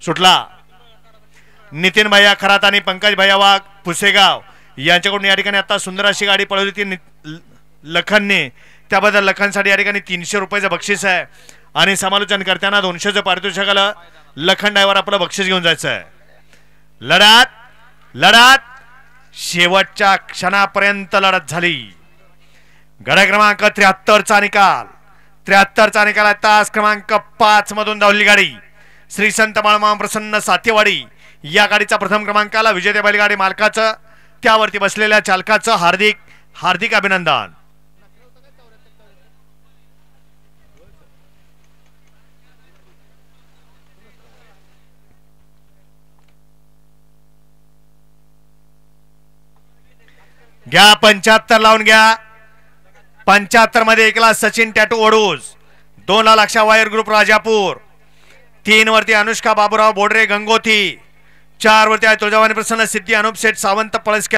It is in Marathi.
सुटला। नितीन भैया खरात आणि पंकज भैया वाघ पुसेगाव यांच्याकडून या ठिकाणी आता सुंदर अशी गाडी पळवली ती लखनने, त्याबद्दल लखनसाठी या ठिकाणी 300 रुपयाचं बक्षीस आहे आणि समालोचन करताना 200चं पारितोषिक आलं। लखन ड्रायव्हर आपलं बक्षीस घेऊन जायचं आहे। लढत शेवटच्या क्षणापर्यंत लढत झाली। गड क्रमांक 73चा निकाल, 73चा निकाल। तास क्रमांक 5 मधून धावली गाडी श्री संत बाळमामा प्रसन्न सातेवाडी या गाडीचा प्रथम क्रमांकाला विजेते बैलगाडी मालकाचं त्यावरती बसलेल्या चालकाचं हार्दिक हार्दिक अभिनंदन। घ्या 75 लावून घ्या। 75 मध्ये 1 ला सचिन टॅटू ओडूज, 2 ला लक्षा वायर ग्रुप राजापूर, 3 वरती अनुष्का बाबूराव बोडरे गंगोती, 4 वरती तुळजाभवानी प्रसन्न सिद्धी अनुप शेठ सावंत पळस